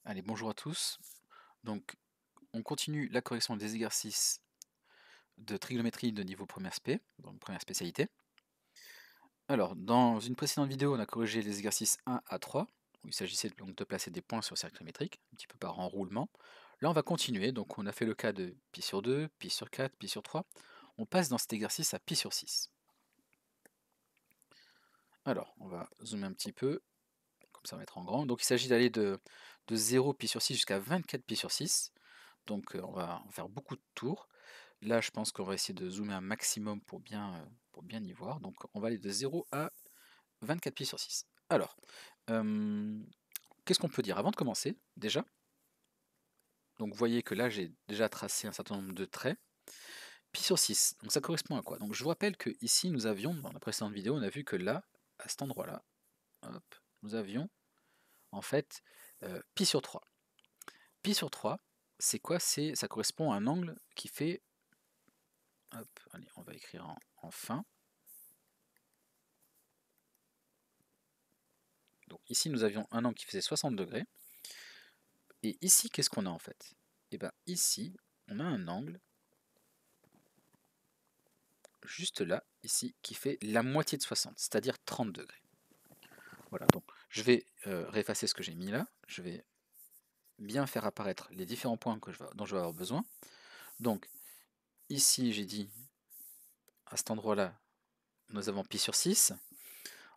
Allez, bonjour à tous. Donc, on continue la correction des exercices de trigonométrie de niveau première spé, donc première spécialité. Alors, dans une précédente vidéo, on a corrigé les exercices 1 à 3, où il s'agissait donc de placer des points sur le cercle métrique, un petit peu par enroulement. Là, on va continuer, donc on a fait le cas de pi sur 2, pi sur 4, pi sur 3. On passe dans cet exercice à pi sur 6. Alors, on va zoomer un petit peu, comme ça on va mettre en grand. Donc il s'agit d'aller de 0 pi sur 6 jusqu'à 24 pi sur 6. Donc on va en faire beaucoup de tours. Là, je pense qu'on va essayer de zoomer un maximum pour bien y voir. Donc on va aller de 0 à 24 pi sur 6. Alors, qu'est-ce qu'on peut dire avant de commencer, déjà? Donc vous voyez que là, j'ai déjà tracé un certain nombre de traits. Pi sur 6, donc ça correspond à quoi? Donc je vous rappelle que ici, nous avions, dans la précédente vidéo, on a vu que là, à cet endroit-là, hop, nous avions en fait pi sur 3. Pi sur 3, c'est quoi? Ça correspond à un angle qui fait, hop, allez, on va écrire en fin. Donc ici, nous avions un angle qui faisait 60 degrés. Et ici, qu'est-ce qu'on a en fait? Et bien ici, on a un angle, juste là, ici, qui fait la moitié de 60, c'est-à-dire 30 degrés. Voilà, donc je vais réeffacer ce que j'ai mis là. Je vais bien faire apparaître les différents points dont je vais avoir besoin. Donc ici, j'ai dit, à cet endroit-là, nous avons pi sur 6.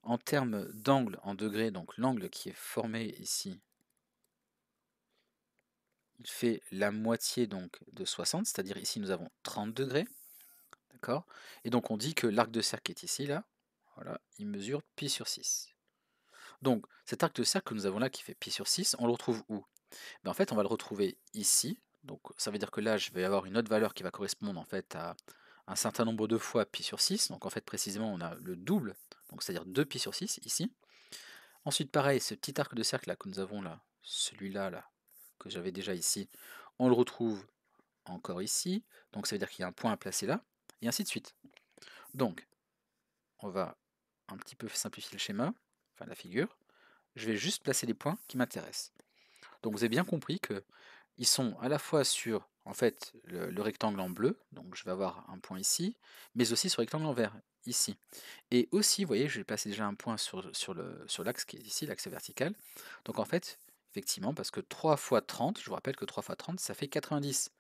En termes d'angle en degrés, donc l'angle qui est formé ici, il fait la moitié donc de 60, c'est-à-dire ici nous avons 30 degrés. D'accord? Et donc on dit que l'arc de cercle est ici, là, voilà, il mesure pi sur 6. Donc cet arc de cercle que nous avons là qui fait pi sur 6, on le retrouve où? Ben, en fait, on va le retrouver ici. Donc ça veut dire que là, je vais avoir une autre valeur qui va correspondre en fait à un certain nombre de fois pi sur 6. Donc en fait, précisément, on a le double, donc c'est-à-dire 2 pi sur 6 ici. Ensuite, pareil, ce petit arc de cercle là que nous avons là, celui-là là, que j'avais déjà ici, on le retrouve encore ici. Donc ça veut dire qu'il y a un point à placer là, et ainsi de suite. Donc, on va un petit peu simplifier le schéma, enfin la figure. Je vais juste placer les points qui m'intéressent. Donc vous avez bien compris que ils sont à la fois sur en fait le rectangle en bleu, donc je vais avoir un point ici, mais aussi sur le rectangle en vert, ici. Et aussi, vous voyez, je vais placer déjà un point sur l'axe qui est ici, l'axe vertical. Donc en fait, effectivement, parce que 3 fois 30, je vous rappelle que 3 fois 30, ça fait 90.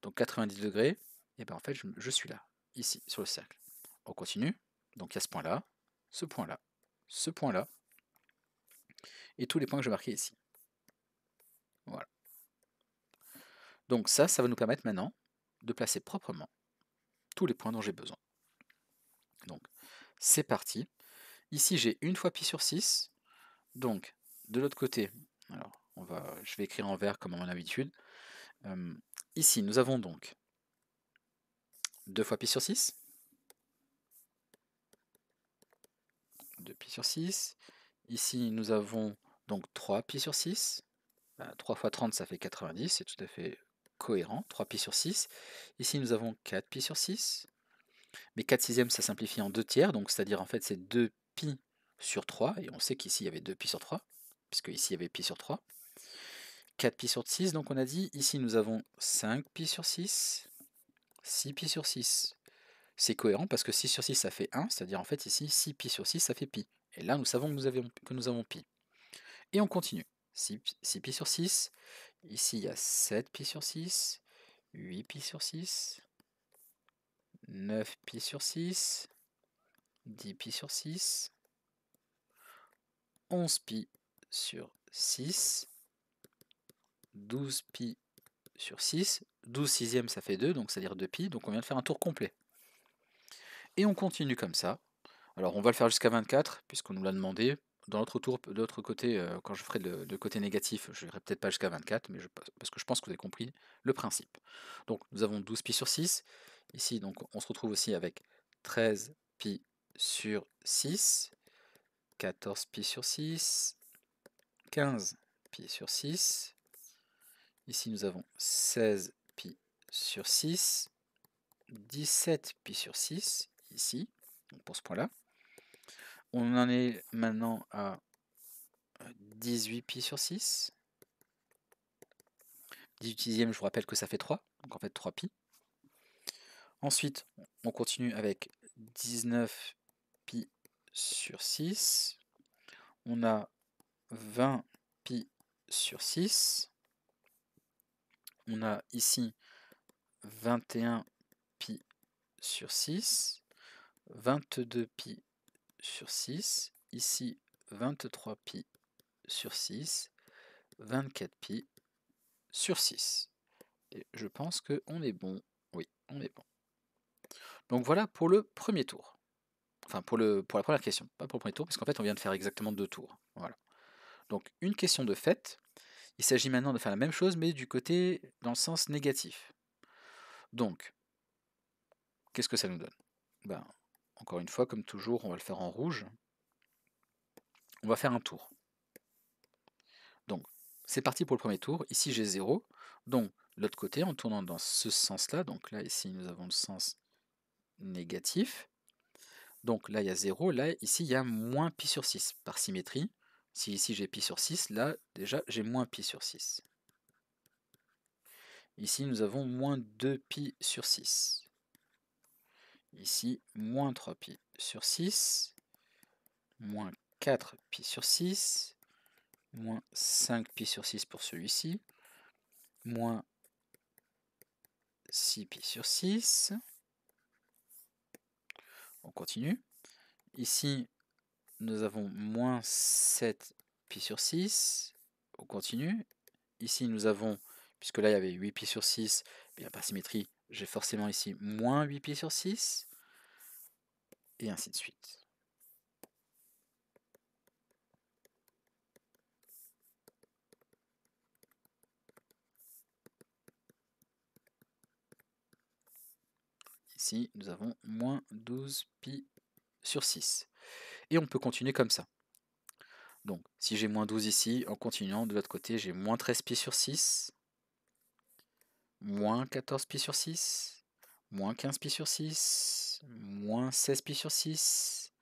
Donc 90 degrés, et bien en fait, je suis là, ici, sur le cercle. On continue. Donc il y a ce point-là, ce point-là, ce point-là, et tous les points que je vais marquer ici. Voilà. Donc ça va nous permettre maintenant de placer proprement tous les points dont j'ai besoin. Donc c'est parti. Ici j'ai une fois pi sur 6. Donc de l'autre côté, alors je vais écrire en vert comme à mon habitude. Ici nous avons donc 2 fois pi sur 6. 2 pi sur 6. Ici nous avons donc 3 pi sur 6. 3 fois 30 ça fait 90, c'est tout à fait cohérent. 3 pi sur 6. Ici nous avons 4 pi sur 6. Mais 4 sixièmes, ça simplifie en 2 tiers, donc c'est-à-dire en fait c'est 2 pi sur 3, et on sait qu'ici il y avait 2 pi sur 3, puisque ici il y avait pi sur 3. 4 pi sur 6, donc on a dit, ici nous avons 5 pi sur 6, 6 pi sur 6. C'est cohérent parce que 6 sur 6 ça fait 1, c'est-à-dire en fait ici 6 pi sur 6 ça fait pi. Et là nous savons que nous avons pi. Et on continue. 6 pi sur 6, ici il y a 7 pi sur 6, 8 pi sur 6, 9 pi sur 6, 10 pi sur 6, 11 pi sur 6, 12 pi sur 6, 12 sixièmes ça fait 2, donc c'est-à-dire 2 pi, donc on vient de faire un tour complet. Et on continue comme ça. Alors on va le faire jusqu'à 24, puisqu'on nous l'a demandé. Dans l'autre tour, de l'autre côté, quand je ferai le côté négatif, je n'irai peut-être pas jusqu'à 24, mais parce que je pense que vous avez compris le principe. Donc nous avons 12 pi sur 6. Ici, donc, on se retrouve aussi avec 13 pi sur 6, 14 pi sur 6, 15 pi sur 6. Ici, nous avons 16 pi sur 6, 17 pi sur 6, ici, donc pour ce point-là. On en est maintenant à 18 pi sur 6, 18e, je vous rappelle que ça fait 3, donc en fait 3 pi. Ensuite, on continue avec 19 pi sur 6. On a 20 pi sur 6. On a ici 21 pi sur 6. 22 pi sur 6. Ici 23 pi sur 6. 24 pi sur 6. Et je pense qu'on est bon. Oui, on est bon. Donc voilà pour le premier tour. Enfin, pour la première question, pas pour le premier tour, parce qu'en fait, on vient de faire exactement 2 tours. Voilà. Donc, une question de fait. Il s'agit maintenant de faire la même chose, mais du côté, dans le sens négatif. Donc, qu'est-ce que ça nous donne? Ben, encore une fois, comme toujours, on va le faire en rouge. On va faire un tour. Donc, c'est parti pour le premier tour. Ici, j'ai 0. Donc, l'autre côté, en tournant dans ce sens-là, donc là, ici, nous avons le sens négatif. Donc là, il y a 0. Là, ici, il y a moins pi sur 6 par symétrie. Si ici, j'ai pi sur 6, là, déjà, j'ai moins pi sur 6. Ici, nous avons moins 2 pi sur 6. Ici, moins 3 pi sur 6. Moins 4 pi sur 6. Moins 5 pi sur 6 pour celui-ci. Moins 6 pi sur 6. On continue. Ici, nous avons moins 7 pi sur 6. On continue. Ici, nous avons, puisque là, il y avait 8 pi sur 6, bien par symétrie, j'ai forcément ici moins 8 pi sur 6. Et ainsi de suite. Ici, nous avons moins 12 pi sur 6. Et on peut continuer comme ça. Donc, si j'ai moins 12 ici, en continuant, de l'autre côté, j'ai moins 13 pi sur 6, moins 14 pi sur 6, moins 15 pi sur 6, moins 16 pi sur 6,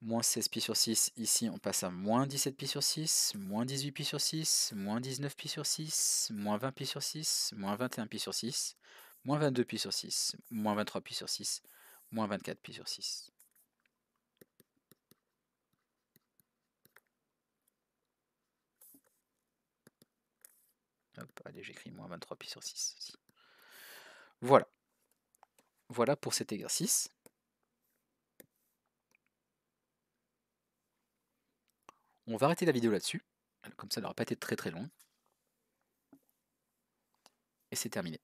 moins 16 pi sur 6, ici on passe à moins 17 pi sur 6, moins 18 pi sur 6, moins 19 pi sur 6, moins 20 pi sur 6, moins 21 pi sur 6, moins 22 pi sur 6, moins 23 pi sur 6, moins 24 pi sur 6. Hop, allez, j'écris moins 23 pi sur 6 ici. Voilà. Voilà pour cet exercice. On va arrêter la vidéo là-dessus. Comme ça, elle n'aura pas été très très long. Et c'est terminé.